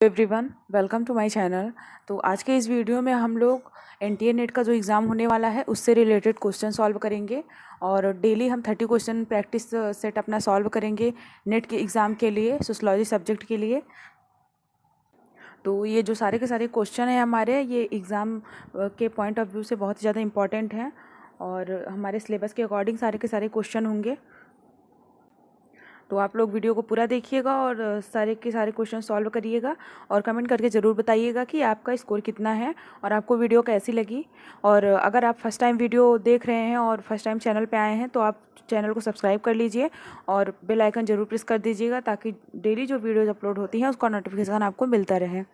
Everyone, welcome to my channel. तो आज के इस वीडियो में हम लोग एनटीए नेट का जो एग्ज़ाम होने वाला है उससे रिलेटेड क्वेश्चन सॉल्व करेंगे और डेली हम 30 क्वेश्चन प्रैक्टिस सेट अपना सॉल्व करेंगे नेट के एग्ज़ाम के लिए, सोशियोलॉजी सब्जेक्ट के लिए। तो ये जो सारे के सारे क्वेश्चन हैं हमारे, ये एग्ज़ाम के पॉइंट ऑफ व्यू से बहुत ज़्यादा इंपॉर्टेंट हैं और हमारे सिलेबस के अकॉर्डिंग सारे के सारे क्वेश्चन होंगे। तो आप लोग वीडियो को पूरा देखिएगा और सारे के सारे क्वेश्चन सॉल्व करिएगा और कमेंट करके ज़रूर बताइएगा कि आपका स्कोर कितना है और आपको वीडियो कैसी लगी। और अगर आप फर्स्ट टाइम वीडियो देख रहे हैं और फर्स्ट टाइम चैनल पे आए हैं तो आप चैनल को सब्सक्राइब कर लीजिए और बेल आइकन ज़रूर प्रेस कर दीजिएगा ताकि डेली जो वीडियोज़ अपलोड होती हैं उसका नोटिफिकेशन आपको मिलता रहे।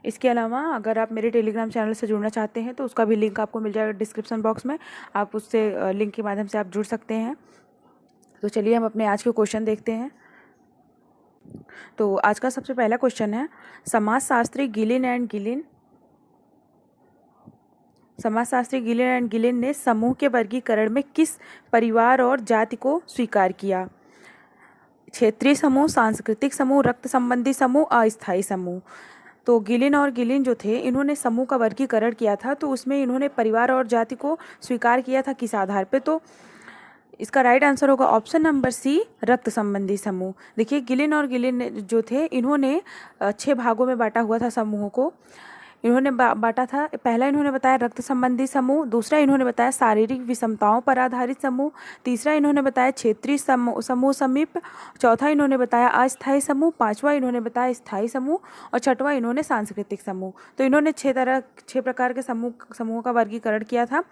इसके अलावा अगर आप मेरे टेलीग्राम चैनल से जुड़ना चाहते हैं तो उसका भी लिंक आपको मिल जाएगा डिस्क्रिप्शन बॉक्स में। आप उससे लिंक के माध्यम से आप जुड़ सकते हैं। तो चलिए हम अपने आज के क्वेश्चन देखते हैं। तो आज का सबसे पहला क्वेश्चन है, समाजशास्त्री गिलिन एंड गिलिन ने समूह के वर्गीकरण में किस परिवार और जाति को स्वीकार किया? क्षेत्रीय समूह, सांस्कृतिक समूह, रक्त संबंधी समूह, अस्थायी समूह। तो गिलिन और गिलिन जो थे, इन्होंने समूह का वर्गीकरण किया था तो उसमें इन्होंने परिवार और जाति को स्वीकार किया था किस आधार पे? तो इसका राइट आंसर होगा ऑप्शन नंबर सी, रक्त संबंधी समूह। देखिए, गिलिन और गिलिन जो थे, इन्होंने 6 भागों में बांटा हुआ था समूह को। इन्होंने बांटा था, पहला इन्होंने बताया रक्त संबंधी समूह, दूसरा इन्होंने बताया शारीरिक विषमताओं पर आधारित समूह, तीसरा इन्होंने बताया क्षेत्रीय समूह समीप, चौथा इन्होंने बताया अस्थायी समूह, पांचवा इन्होंने बताया स्थायी समूह और छठवां इन्होंने सांस्कृतिक समूह। तो इन्होंने 6 प्रकार के समूहों का वर्गीकरण किया था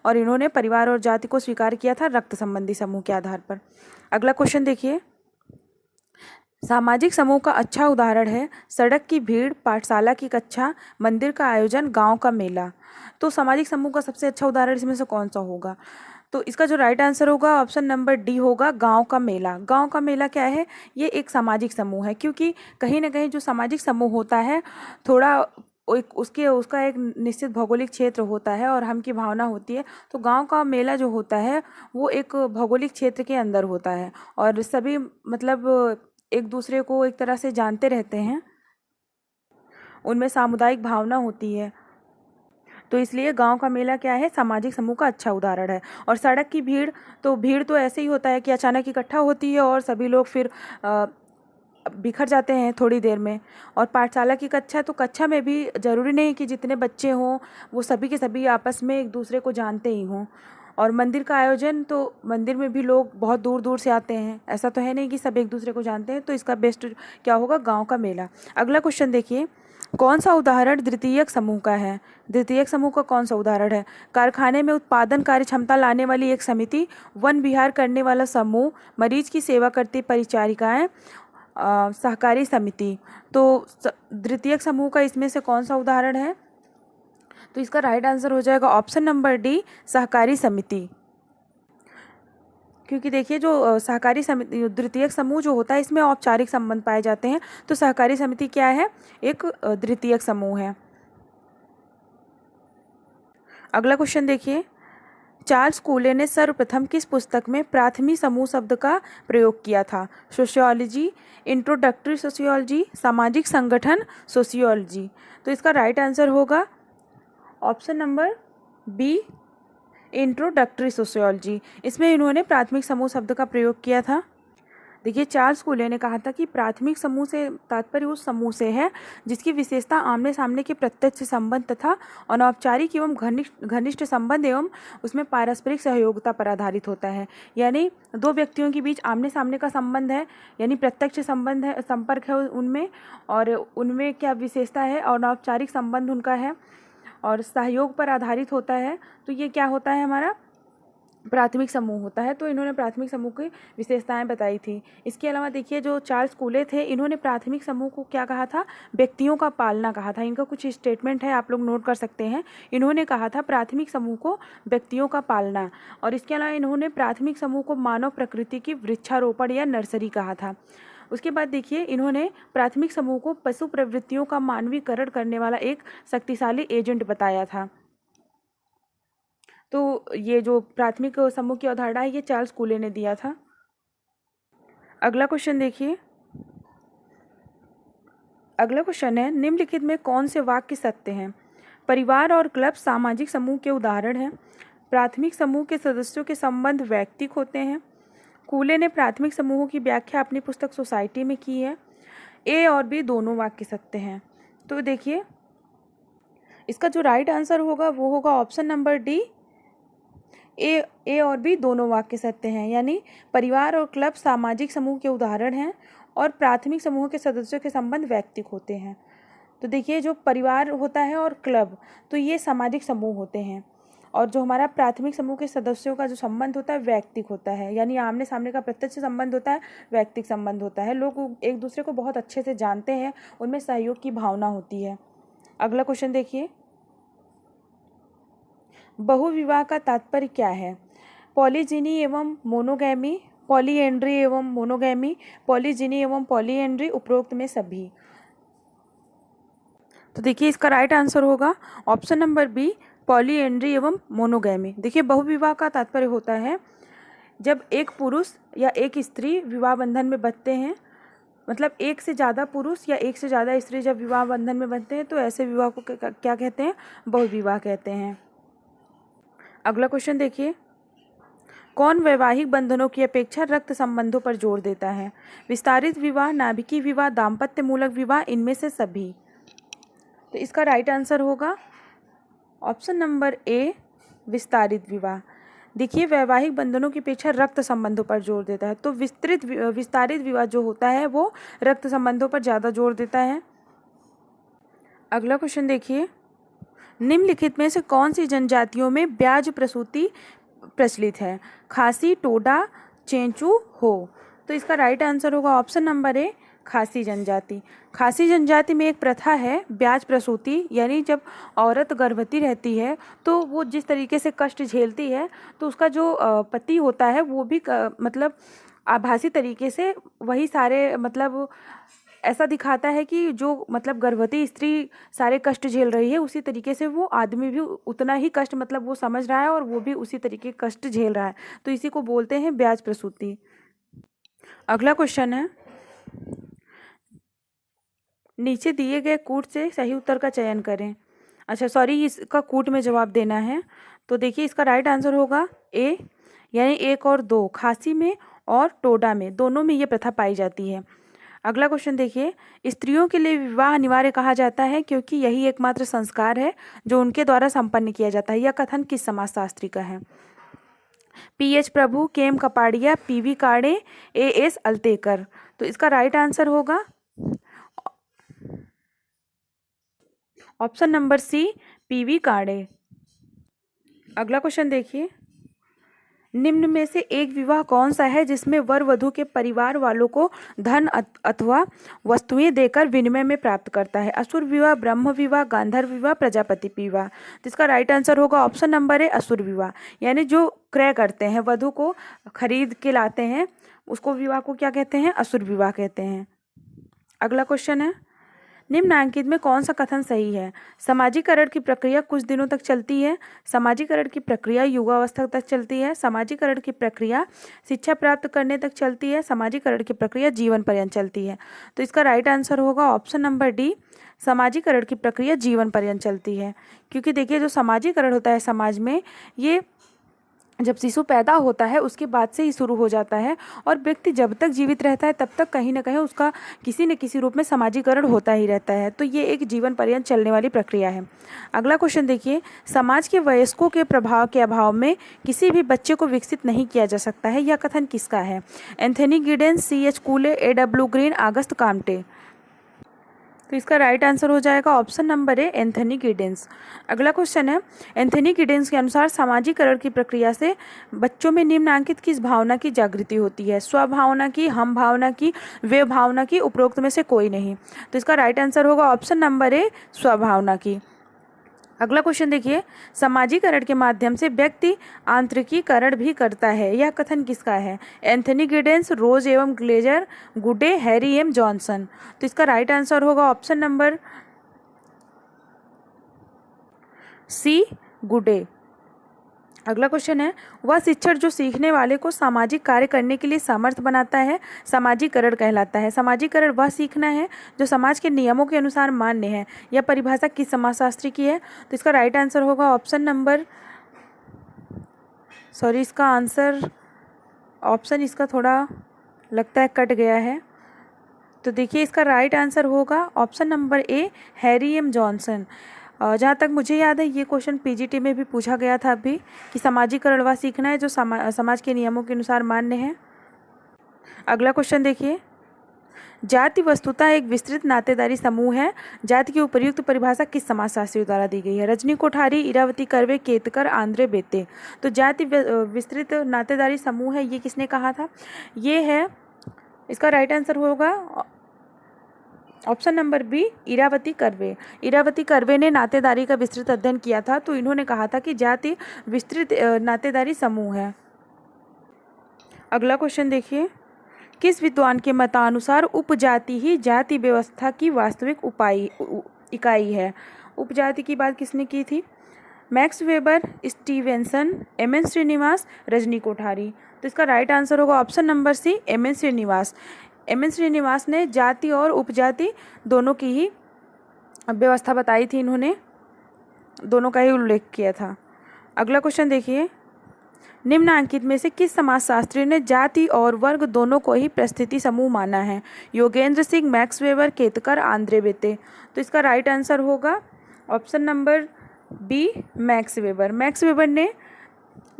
और इन्होंने परिवार और जाति को स्वीकार किया था रक्त संबंधी समूह के आधार पर। अगला क्वेश्चन देखिए, सामाजिक समूह का अच्छा उदाहरण है सड़क की भीड़, पाठशाला की कक्षा, मंदिर का आयोजन, गांव का मेला। तो सामाजिक समूह का सबसे अच्छा उदाहरण इसमें से कौन सा होगा? तो इसका जो राइट आंसर होगा ऑप्शन नंबर डी होगा, गांव का मेला। गांव का मेला क्या है? ये एक सामाजिक समूह है, क्योंकि कहीं ना कहीं जो सामाजिक समूह होता है, थोड़ा उसका एक निश्चित भौगोलिक क्षेत्र होता है और हम की भावना होती है। तो गांव का मेला जो होता है वो एक भौगोलिक क्षेत्र के अंदर होता है और सभी मतलब एक दूसरे को एक तरह से जानते रहते हैं, उनमें सामुदायिक भावना होती है। तो इसलिए गांव का मेला क्या है? सामाजिक समूह का अच्छा उदाहरण है। और सड़क की भीड़, तो भीड़ तो ऐसे ही होता है कि अचानक इकट्ठा होती है और सभी लोग फिर बिखर जाते हैं थोड़ी देर में। और पाठशाला की कक्षा, तो कक्षा में भी ज़रूरी नहीं कि जितने बच्चे हों वो सभी के सभी आपस में एक दूसरे को जानते ही हों। और मंदिर का आयोजन, तो मंदिर में भी लोग बहुत दूर दूर से आते हैं, ऐसा तो है नहीं कि सब एक दूसरे को जानते हैं। तो इसका बेस्ट क्या होगा? गांव का मेला। अगला क्वेश्चन देखिए, कौन सा उदाहरण द्वितीयक समूह का है? द्वितीयक समूह का कौन सा उदाहरण है? कारखाने में उत्पादन कार्य क्षमता लाने वाली एक समिति, वन विहार करने वाला समूह, मरीज की सेवा करती परिचारिकाएं, सहकारी समिति। तो द्वितीयक समूह का इसमें से कौन सा उदाहरण है? तो इसका राइट आंसर हो जाएगा ऑप्शन नंबर डी, सहकारी समिति। क्योंकि देखिए, जो सहकारी समिति द्वितीयक समूह जो होता है, इसमें औपचारिक संबंध पाए जाते हैं। तो सहकारी समिति क्या है? एक द्वितीयक समूह है। अगला क्वेश्चन देखिए, चार्ल्स कूले ने सर्वप्रथम किस पुस्तक में प्राथमिक समूह शब्द का प्रयोग किया था? सोशियोलॉजी, इंट्रोडक्टरी सोशियोलॉजी, सामाजिक संगठन, सोशियोलॉजी। तो इसका राइट आंसर होगा option number B, introductory sociology. इसमें इन्होंने प्राथमिक समूह शब्द का प्रयोग किया था। देखिए, चार्ल्स कूले ने कहा था कि प्राथमिक समूह से तात्पर्य उस समूह से है जिसकी विशेषता आमने सामने के प्रत्यक्ष संबंध तथा अनौपचारिक एवं घनिष्ठ संबंध एवं उसमें पारस्परिक सहयोगिता पर आधारित होता है। यानी दो व्यक्तियों के बीच आमने सामने का संबंध है, यानी प्रत्यक्ष संबंध है, संपर्क है उनमें, और उनमें क्या विशेषता है? अनौपचारिक संबंध उनका है और सहयोग पर आधारित होता है। तो ये क्या होता है? हमारा प्राथमिक समूह होता है। तो इन्होंने प्राथमिक समूह की विशेषताएं बताई थी। इसके अलावा देखिए, जो चार्ल्स कूले थे, इन्होंने प्राथमिक समूह को क्या कहा था? व्यक्तियों का पालना कहा था। इनका कुछ स्टेटमेंट है, आप लोग नोट कर सकते हैं। इन्होंने कहा था प्राथमिक समूह को व्यक्तियों का पालना। और इसके अलावा इन्होंने प्राथमिक समूह को मानव प्रकृति की वृक्षारोपण या नर्सरी कहा था। उसके बाद देखिए, इन्होंने प्राथमिक समूह को पशु प्रवृत्तियों का मानवीकरण करने वाला एक शक्तिशाली एजेंट बताया था। तो ये जो प्राथमिक समूह की अवधारणा है, ये चार्ल्स कूले ने दिया था। अगला क्वेश्चन देखिए, अगला क्वेश्चन है, निम्नलिखित में कौन से वाक्य सत्य हैं? परिवार और क्लब सामाजिक समूह के उदाहरण हैं। प्राथमिक समूह के सदस्यों के संबंध वैयक्तिक होते हैं। कूले ने प्राथमिक समूहों की व्याख्या अपनी पुस्तक सोसाइटी में की है। ए और बी दोनों वाक्य सत्य हैं। तो देखिए इसका जो राइट आंसर होगा वो होगा ऑप्शन नंबर डी, ए और बी दोनों वाक्य सत्य हैं। यानी परिवार और क्लब सामाजिक समूह के उदाहरण हैं और प्राथमिक समूह के सदस्यों के संबंध वैयक्तिक होते हैं। तो देखिए जो परिवार होता है और क्लब, तो ये सामाजिक समूह होते हैं, और जो हमारा प्राथमिक समूह के सदस्यों का जो संबंध होता है वैयक्तिक होता है, यानी आमने सामने का प्रत्यक्ष संबंध होता है, वैयक्तिक संबंध होता है। लोग एक दूसरे को बहुत अच्छे से जानते हैं, उनमें सहयोग की भावना होती है। अगला क्वेश्चन देखिए, बहुविवाह का तात्पर्य क्या है? पॉलीजिनी एवं मोनोगैमी, पॉलीएंड्री एवं मोनोगैमी, पॉलीजिनी एवं पॉलीएंड्री, उपरोक्त में सभी। तो देखिए इसका राइट आंसर होगा ऑप्शन नंबर बी, पॉलीएंड्री एवं मोनोगैमी। देखिए बहुविवाह का तात्पर्य होता है जब एक पुरुष या एक स्त्री विवाह बंधन में बंधते हैं, मतलब एक से ज़्यादा पुरुष या एक से ज़्यादा स्त्री जब विवाह बंधन में बंधते हैं तो ऐसे विवाह को क्या कहते हैं? बहुविवाह कहते हैं। अगला क्वेश्चन देखिए, कौन वैवाहिक बंधनों की अपेक्षा रक्त संबंधों पर जोर देता है? विस्तारित विवाह, नाभिकीय विवाह, दाम्पत्य मूलक विवाह, इनमें से सभी। तो इसका राइट आंसर होगा ऑप्शन नंबर ए, विस्तारित विवाह। देखिए वैवाहिक बंधनों की अपेक्षा रक्त संबंधों पर जोर देता है, तो विस्तारित विवाह जो होता है वो रक्त संबंधों पर ज़्यादा जोर देता है। अगला क्वेश्चन देखिए, निम्नलिखित में से कौन सी जनजातियों में ब्याज प्रसूति प्रचलित है? खासी, टोडा, चेंचू, हो। तो इसका राइट आंसर होगा ऑप्शन नंबर ए, खासी जनजाति। खासी जनजाति में एक प्रथा है ब्याज प्रसूति, यानी जब औरत गर्भवती रहती है तो वो जिस तरीके से कष्ट झेलती है तो उसका जो पति होता है वो भी मतलब आभासी तरीके से वही सारे मतलब ऐसा दिखाता है कि जो मतलब गर्भवती स्त्री सारे कष्ट झेल रही है उसी तरीके से वो आदमी भी उतना ही कष्ट मतलब वो समझ रहा है और वो भी उसी तरीके कष्ट झेल रहा है, तो इसी को बोलते हैं ब्याज प्रसूति। अगला क्वेश्चन है, नीचे दिए गए कूट से सही उत्तर का चयन करें। अच्छा सॉरी, इसका कूट में जवाब देना है। तो देखिए इसका राइट आंसर होगा ए, यानी 1 और 2, खासी में और टोडा में, दोनों में ये प्रथा पाई जाती है। अगला क्वेश्चन देखिए, स्त्रियों के लिए विवाह अनिवार्य कहा जाता है क्योंकि यही एकमात्र संस्कार है जो उनके द्वारा संपन्न किया जाता है। यह कथन किस समाजशास्त्री का है? पीएच प्रभु, KM Kapadia, PV काड़े, as Altekar. तो इसका राइट आंसर होगा ऑप्शन नंबर सी, पीवी काड़े। अगला क्वेश्चन देखिए, निम्न में से एक विवाह कौन सा है जिसमें वर वधु के परिवार वालों को धन अथवा वस्तुएं देकर विनिमय में प्राप्त करता है? असुर विवाह, ब्रह्म विवाह, गांधर्व विवाह, प्रजापति विवाह। तो इसका राइट आंसर होगा ऑप्शन नंबर ए, असुर विवाह। यानी जो क्रय करते हैं, वधु को खरीद के लाते हैं, उसको विवाह को क्या कहते हैं? असुर विवाह कहते हैं। अगला क्वेश्चन है, निम्नांकित में कौन सा कथन सही है? समाजीकरण की प्रक्रिया कुछ दिनों तक चलती है, समाजीकरण की प्रक्रिया युवावस्था तक चलती है, समाजीकरण की प्रक्रिया शिक्षा प्राप्त करने तक चलती है, समाजीकरण की प्रक्रिया जीवन पर्यंत चलती है। तो इसका राइट आंसर होगा ऑप्शन नंबर डी, समाजीकरण की प्रक्रिया जीवन पर्यंत चलती है। क्योंकि देखिए जो समाजीकरण होता है समाज में, ये जब शिशु पैदा होता है उसके बाद से ही शुरू हो जाता है, और व्यक्ति जब तक जीवित रहता है तब तक कहीं ना कहीं उसका किसी न किसी रूप में समाजीकरण होता ही रहता है। तो ये एक जीवन पर्यंत चलने वाली प्रक्रिया है। अगला क्वेश्चन देखिए, समाज के वयस्कों के प्रभाव के अभाव में किसी भी बच्चे को विकसित नहीं किया जा सकता है, यह कथन किसका है? Anthony Giddens, C.H. Cooley, A.W. Green, Auguste Comte. तो इसका राइट आंसर हो जाएगा option number A, Anthony Giddens. अगला क्वेश्चन है, एंथनी गिडेंस के अनुसार सामाजीकरण की प्रक्रिया से बच्चों में निम्नलिखित किस भावना की जागृति होती है? स्वभावना की, हम भावना की, वे भावना की, उपरोक्त में से कोई नहीं। तो इसका राइट आंसर होगा ऑप्शन नंबर ए, स्वभावना की। अगला क्वेश्चन देखिए, समाजीकरण के माध्यम से व्यक्ति आंतरिकीकरण भी करता है, यह कथन किसका है? एंथनी गिडेंस, रोज एवं ग्लेजर, गुडे, हैरी एम जॉनसन। तो इसका राइट आंसर होगा ऑप्शन नंबर सी, गुडे। अगला क्वेश्चन है, वह शिक्षण जो सीखने वाले को सामाजिक कार्य करने के लिए समर्थ बनाता है सामाजिकरण कहलाता है। सामाजिकरण वह सीखना है जो समाज के नियमों के अनुसार मान्य है। यह परिभाषा किस समाजशास्त्री की है? तो इसका राइट आंसर होगा ऑप्शन नंबर, सॉरी इसका आंसर, ऑप्शन इसका थोड़ा लगता है कट गया है। तो देखिए इसका राइट आंसर होगा option number A, Harry M Johnson. जहाँ तक मुझे याद है ये क्वेश्चन पीजीटी में भी पूछा गया था अभी, कि सामाजिकरण वह सीखना है जो समाज के नियमों के अनुसार मान्य है। अगला क्वेश्चन देखिए, जाति वस्तुतः एक विस्तृत नातेदारी समूह है। जाति की उपयुक्त परिभाषा किस समाजशास्त्री द्वारा दी गई है? रजनी कोठारी, इरावती कर्वे, केतकर, आंद्रे बेते। तो जाति विस्तृत नातेदारी समूह है, ये किसने कहा था? ये है, इसका राइट आंसर होगा option number B, Irawati Karve. Irawati Karve ने नातेदारी का विस्तृत अध्ययन किया था, तो इन्होंने कहा था कि जाति विस्तृत नातेदारी समूह है। अगला क्वेश्चन देखिए, किस विद्वान के मतानुसार उपजाति ही जाति व्यवस्था की वास्तविक इकाई है? उपजाति की बात किसने की थी? Max Weber, Stevenson, M N. Srinivas, रजनी कोठारी। तो इसका राइट आंसर होगा option number C, M N. Srinivas. M N. Srinivas ने जाति और उपजाति दोनों की ही व्यवस्था बताई थी, इन्होंने दोनों का ही उल्लेख किया था। अगला क्वेश्चन देखिए, निम्नांकित में से किस समाजशास्त्री ने जाति और वर्ग दोनों को ही परिस्थिति समूह माना है? Yogendra Singh, Max Weber, Ketkar, Andre Beteille. तो इसका राइट आंसर होगा option number B, Max Weber. Max Weber ने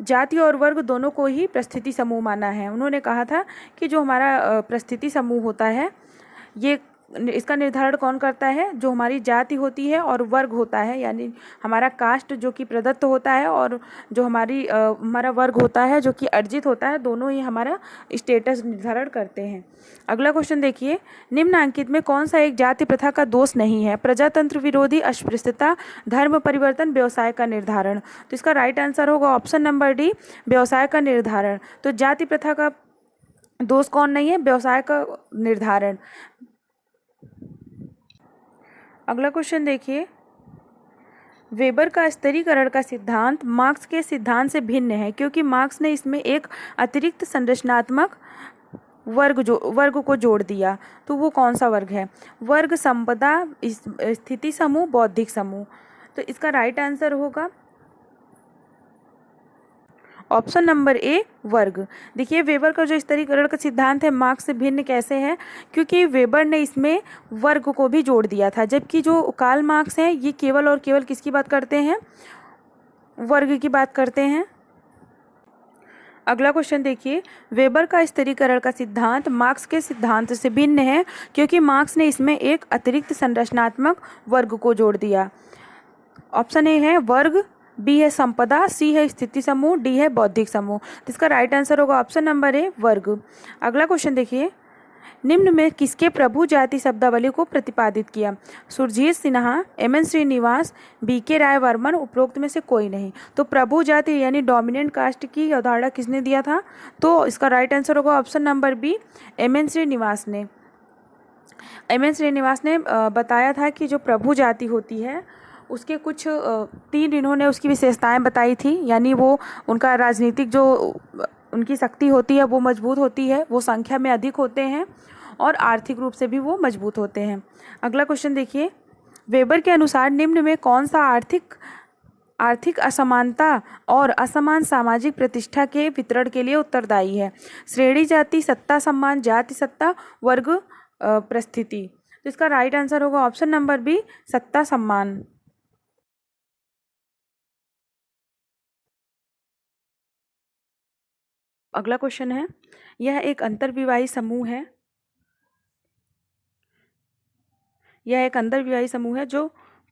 जाति और वर्ग दोनों को ही परिस्थिति समूह माना है। उन्होंने कहा था कि जो हमारा परिस्थिति समूह होता है, ये इसका निर्धारण कौन करता है? जो हमारी जाति होती है और वर्ग होता है, यानी हमारा कास्ट जो कि प्रदत्त होता है और जो हमारा वर्ग होता है जो कि अर्जित होता है, दोनों ही हमारा स्टेटस निर्धारण करते हैं। अगला क्वेश्चन देखिए, निम्नांकित में कौन सा एक जाति प्रथा का दोष नहीं है? प्रजातंत्र विरोधी, अस्पृश्यता, धर्म परिवर्तन, व्यवसाय का निर्धारण। तो इसका राइट आंसर होगा ऑप्शन नंबर डी, व्यवसाय का निर्धारण। तो जाति प्रथा का दोष कौन नहीं है? व्यवसाय का निर्धारण। अगला क्वेश्चन देखिए, वेबर का स्तरीकरण का सिद्धांत मार्क्स के सिद्धांत से भिन्न है क्योंकि मार्क्स ने इसमें एक अतिरिक्त संरचनात्मक वर्ग को जोड़ दिया। तो वो कौन सा वर्ग है? वर्ग, संपदा, स्थिति समूह, बौद्धिक समूह। तो इसका राइट आंसर होगा ऑप्शन नंबर ए, वर्ग। देखिए वेबर का जो स्तरीकरण का सिद्धांत है मार्क्स से भिन्न कैसे है? क्योंकि वेबर ने इसमें वर्ग को भी जोड़ दिया था, जबकि जो कार्ल मार्क्स हैं ये केवल और केवल किसकी बात करते हैं? वर्ग की बात करते हैं। अगला क्वेश्चन देखिए, वेबर का स्तरीकरण का सिद्धांत मार्क्स के सिद्धांत से भिन्न है क्योंकि मार्क्स ने इसमें एक अतिरिक्त संरचनात्मक वर्ग को जोड़ दिया। ऑप्शन ए है वर्ग, बी है संपदा, सी है स्थिति समूह, डी है बौद्धिक समूह। तो इसका राइट आंसर होगा ऑप्शन नंबर ए, वर्ग। अगला क्वेश्चन देखिए, निम्न में किसके प्रभु जाति शब्दावली को प्रतिपादित किया? सुरजीत सिन्हा, एम.एन. श्रीनिवास, बी.के. राय वर्मन, उपरोक्त में से कोई नहीं। तो प्रभु जाति यानी डोमिनेंट कास्ट की अवधारणा किसने दिया था? तो इसका राइट आंसर होगा option number B, M N. Srinivas ने। एम.एन. श्रीनिवास ने बताया था कि जो प्रभु जाति होती है उसके कुछ 3 इन्होंने उसकी विशेषताएं बताई थी, यानी वो उनका राजनीतिक जो उनकी शक्ति होती है वो मजबूत होती है, वो संख्या में अधिक होते हैं और आर्थिक रूप से भी वो मजबूत होते हैं। अगला क्वेश्चन देखिए, वेबर के अनुसार निम्न में कौन सा आर्थिक असमानता और असमान सामाजिक प्रतिष्ठा के वितरण के लिए उत्तरदायी है? श्रेणी जाति, सत्ता सम्मान, जाति सत्ता, वर्ग परिस्थिति। तो इसका राइट आंसर होगा ऑप्शन नंबर बी, सत्ता सम्मान। अगला क्वेश्चन है, यह एक अंतर्विवाही समूह है। यह एक अंतर्विवाही समूह है जो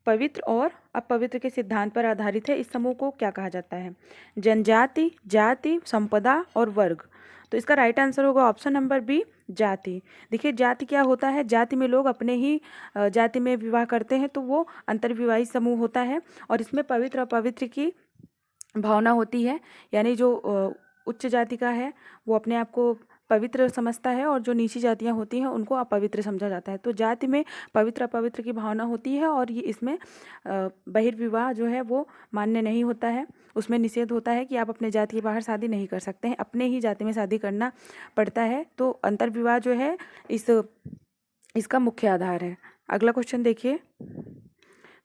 पवित्र और अपवित्र के सिद्धांत पर आधारित है। इस समूह को क्या कहा जाता है? जनजाति, जाति, संपदा और वर्ग। तो इसका राइट आंसर होगा ऑप्शन नंबर बी, जाति। देखिए जाति क्या होता है? जाति में लोग अपने ही जाति में विवाह करते हैं, तो वो अंतर्विवाही समूह होता है और इसमें पवित्र अपवित्र की भावना होती है, यानी जो उच्च जाति का है वो अपने आप को पवित्र समझता है और जो नीची जातियाँ होती हैं उनको अपवित्र समझा जाता है। तो जाति में पवित्र अपवित्र की भावना होती है और ये इसमें बहिर्विवाह जो है वो मान्य नहीं होता है। उसमें निषेध होता है कि आप अपने जाति के बाहर शादी नहीं कर सकते हैं, अपने ही जाति में शादी करना पड़ता है। तो अंतर्विवाह जो है इसका मुख्य आधार है। अगला क्वेश्चन देखिए,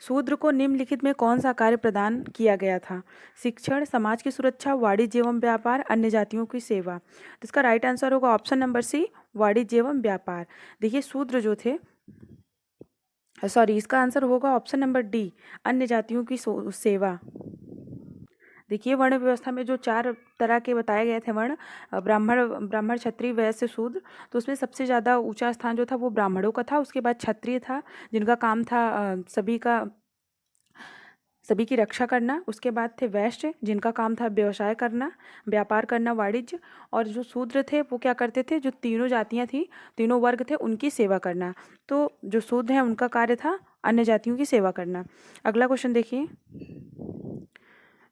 शूद्र को निम्नलिखित में कौन सा कार्य प्रदान किया गया था? शिक्षण, समाज की सुरक्षा, वाणिज्य एवं व्यापार, अन्य जातियों की सेवा। तो इसका राइट आंसर होगा ऑप्शन नंबर सी, वाणिज्य एवं व्यापार। देखिए शूद्र जो थे, सॉरी, इसका आंसर होगा ऑप्शन नंबर डी, अन्य जातियों की सेवा। देखिए वर्ण व्यवस्था में जो 4 तरह के बताए गए थे वर्ण, ब्राह्मण क्षत्रिय वैश्य शूद्र, तो उसमें सबसे ज़्यादा ऊंचा स्थान जो था वो ब्राह्मणों का था। उसके बाद क्षत्रिय था जिनका काम था सभी की रक्षा करना। उसके बाद थे वैश्य जिनका काम था व्यवसाय करना, व्यापार करना, वाणिज्य। और जो शूद्र थे वो क्या करते थे, जो तीनों जातियाँ थी, तीनों वर्ग थे, उनकी सेवा करना। तो जो शूद्र हैं उनका कार्य था अन्य जातियों की सेवा करना। अगला क्वेश्चन देखिए,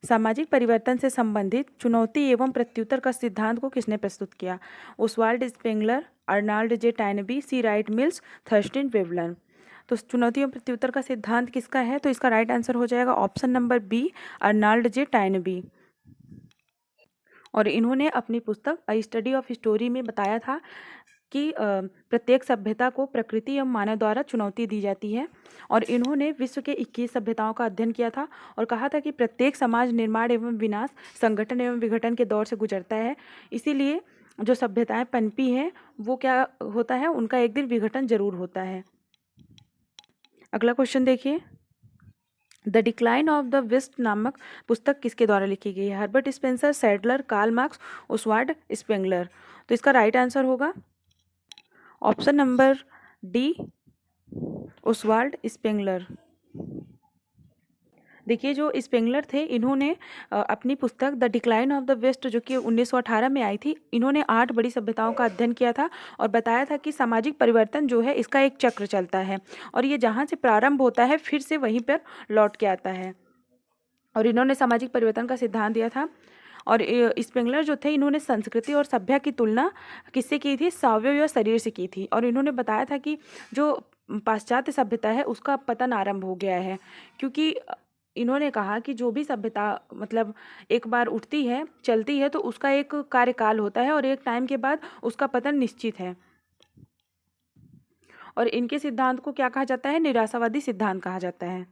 सामाजिक परिवर्तन से संबंधित चुनौती एवं प्रत्युत्तर का सिद्धांत को किसने प्रस्तुत किया? ओस्वाल्ड स्पेंगलर, अर्नाल्ड जे टैनबी, सी राइट मिल्स, थर्स्टिन वेवलन। तो चुनौती एवं प्रत्युत्तर का सिद्धांत किसका है? तो इसका राइट आंसर हो जाएगा ऑप्शन नंबर बी, अर्नाल्ड जे टैनबी। और इन्होंने अपनी पुस्तक अ स्टडी ऑफ स्टोरी में बताया था कि प्रत्येक सभ्यता को प्रकृति एवं मानव द्वारा चुनौती दी जाती है। और इन्होंने विश्व के 21 सभ्यताओं का अध्ययन किया था और कहा था कि प्रत्येक समाज निर्माण एवं विनाश, संगठन एवं विघटन के दौर से गुजरता है। इसीलिए जो सभ्यताएं पनपी हैं वो क्या होता है, उनका एक दिन विघटन जरूर होता है। अगला क्वेश्चन देखिए, the decline of the West नामक पुस्तक किसके द्वारा लिखी गई है? Herbert Spencer, Sadler, Karl Marx, Oswald Spengler. तो इसका राइट आंसर होगा option number D, Oswald Spengler. देखिए जो स्पेंगलर थे इन्होंने अपनी पुस्तक the decline of the West जो कि 1918 में आई थी, इन्होंने 8 बड़ी सभ्यताओं का अध्ययन किया था और बताया था कि सामाजिक परिवर्तन जो है इसका एक चक्र चलता है और ये जहाँ से प्रारंभ होता है फिर से वहीं पर लौट के आता है। और इन्होंने सामाजिक परिवर्तन का सिद्धांत दिया था। और स्पेंगलर जो थे इन्होंने संस्कृति और सभ्यता की तुलना किससे की थी? सावयव या शरीर से की थी। और इन्होंने बताया था कि जो पाश्चात्य सभ्यता है उसका पतन आरंभ हो गया है, क्योंकि इन्होंने कहा कि जो भी सभ्यता मतलब एक बार उठती है, चलती है, तो उसका एक कार्यकाल होता है और एक टाइम के बाद उसका पतन निश्चित है। और इनके सिद्धांत को क्या कहा जाता है? निराशावादी सिद्धांत कहा जाता है।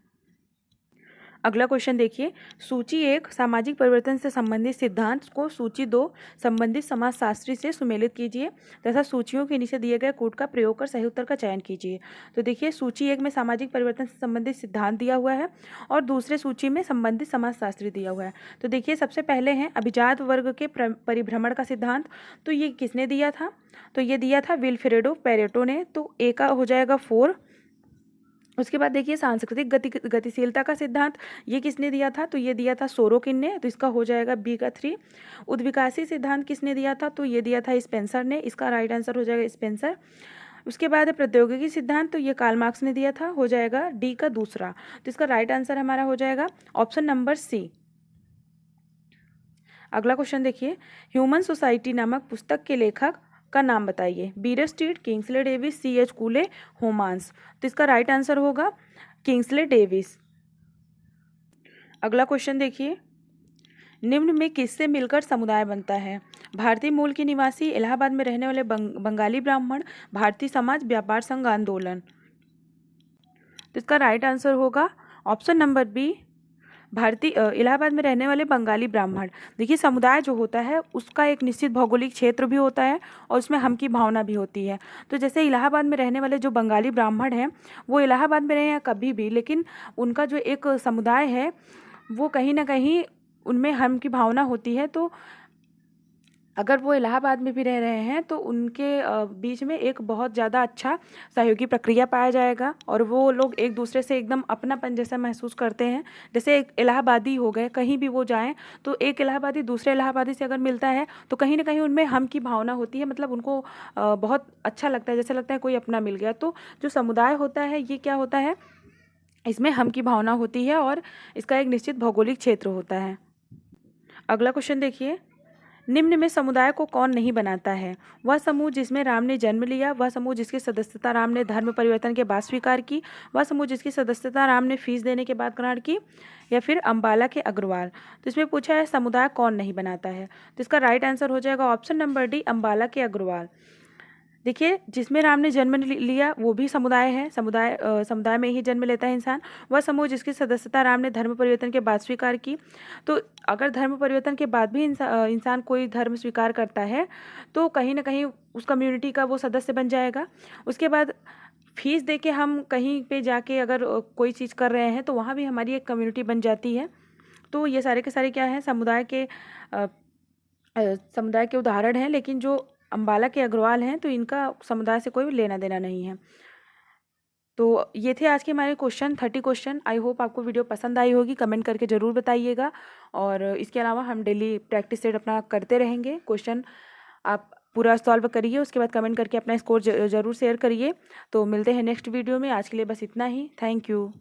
अगला क्वेश्चन देखिए, सूची 1 सामाजिक परिवर्तन से संबंधित सिद्धांत को सूची 2 संबंधित समाजशास्त्री से सुमेलित कीजिए तथा सूचियों के नीचे दिए गए कोड का प्रयोग कर सही उत्तर का चयन कीजिए। तो देखिए सूची 1 में सामाजिक परिवर्तन से संबंधित सिद्धांत दिया हुआ है और दूसरे सूची में संबंधित समाजशास्त्री दिया हुआ है। तो देखिए सबसे पहले हैं अभिजात वर्ग के परिभ्रमण का सिद्धांत। तो ये किसने दिया था? तो ये दिया था विल्फ्रेडो पेरेटो ने। तो ए का हो जाएगा 4। उसके बाद देखिए सांस्कृतिक गतिशीलता का सिद्धांत, ये किसने दिया था? तो ये दिया था सोरोकिन ने। तो इसका हो जाएगा बी का 3। उद्विकासी सिद्धांत किसने दिया था? तो ये दिया था स्पेंसर ने। इसका राइट आंसर हो जाएगा स्पेंसर। उसके बाद है प्रौद्योगिकी सिद्धांत, तो ये कार्ल मार्क्स ने दिया था, हो जाएगा डी का 2। तो इसका राइट आंसर हमारा हो जाएगा ऑप्शन नंबर सी। अगला क्वेश्चन देखिए, ह्यूमन सोसाइटी नामक पुस्तक के लेखक का नाम बताइए। Bearer street, Kingsley Davis, C.H. कूले, होमांस। तो इसका राइट आंसर होगा किंग्सले डेविस। अगला क्वेश्चन देखिए, निम्न में किससे मिलकर समुदाय बनता है? भारतीय मूल के निवासी, इलाहाबाद में रहने वाले बंगाली ब्राह्मण, भारतीय समाज, व्यापार संघ आंदोलन। तो इसका राइट आंसर होगा ऑप्शन नंबर बी, भारतीय इलाहाबाद में रहने वाले बंगाली ब्राह्मण। देखिए समुदाय जो होता है उसका एक निश्चित भौगोलिक क्षेत्र भी होता है और उसमें हम की भावना भी होती है। तो जैसे इलाहाबाद में रहने वाले जो बंगाली ब्राह्मण हैं वो इलाहाबाद में रहे हैं कभी भी, लेकिन उनका जो एक समुदाय है वो कहीं ना कहीं उनमें हम की भावना होती है। तो अगर वो इलाहाबाद में भी रह रहे हैं तो उनके बीच में एक बहुत ज़्यादा अच्छा सहयोगी प्रक्रिया पाया जाएगा और वो लोग एक दूसरे से एकदम अपनापन जैसा महसूस करते हैं। जैसे एक इलाहाबादी हो गए, कहीं भी वो जाएं तो एक इलाहाबादी दूसरे इलाहाबादी से अगर मिलता है तो कहीं ना कहीं उनमें हम की भावना होती है, मतलब उनको बहुत अच्छा लगता है, जैसे लगता है कोई अपना मिल गया। तो जो समुदाय होता है ये क्या होता है, इसमें हम की भावना होती है और इसका एक निश्चित भौगोलिक क्षेत्र होता है। अगला क्वेश्चन देखिए, निम्न में समुदाय को कौन नहीं बनाता है? वह समूह जिसमें राम ने जन्म लिया, वह समूह जिसकी सदस्यता राम ने धर्म परिवर्तन के बाद स्वीकार की, वह समूह जिसकी सदस्यता राम ने फीस देने के बाद ग्रहण की, या फिर अम्बाला के अग्रवाल। तो इसमें पूछा है समुदाय कौन नहीं बनाता है, तो इसका राइट आंसर हो जाएगा ऑप्शन नंबर डी, अम्बाला के अग्रवाल। देखिए, जिसमें राम ने जन्म लिया वो भी समुदाय है, समुदाय में ही जन्म लेता है इंसान। वह समूह जिसकी सदस्यता राम ने धर्म परिवर्तन के बाद स्वीकार की, तो अगर धर्म परिवर्तन के बाद भी इंसान कोई धर्म स्वीकार करता है तो कहीं ना कहीं उस कम्युनिटी का वो सदस्य बन जाएगा। उसके बाद फीस दे के हम कहीं पे जाके अगर कोई चीज़ कर रहे हैं तो वहाँ भी हमारी एक कम्युनिटी बन जाती है। तो ये सारे के सारे क्या हैं, समुदाय के उदाहरण हैं, लेकिन जो अम्बाला के अग्रवाल हैं तो इनका समुदाय से कोई लेना देना नहीं है। तो ये थे आज के हमारे 30 क्वेश्चन। आई होप आपको वीडियो पसंद आई होगी, कमेंट करके ज़रूर बताइएगा। और इसके अलावा हम डेली प्रैक्टिस सेट अपना करते रहेंगे। क्वेश्चन आप पूरा सॉल्व करिए, उसके बाद कमेंट करके अपना स्कोर ज़रूर शेयर करिए। तो मिलते हैं नेक्स्ट वीडियो में, आज के लिए बस इतना ही। Thank you.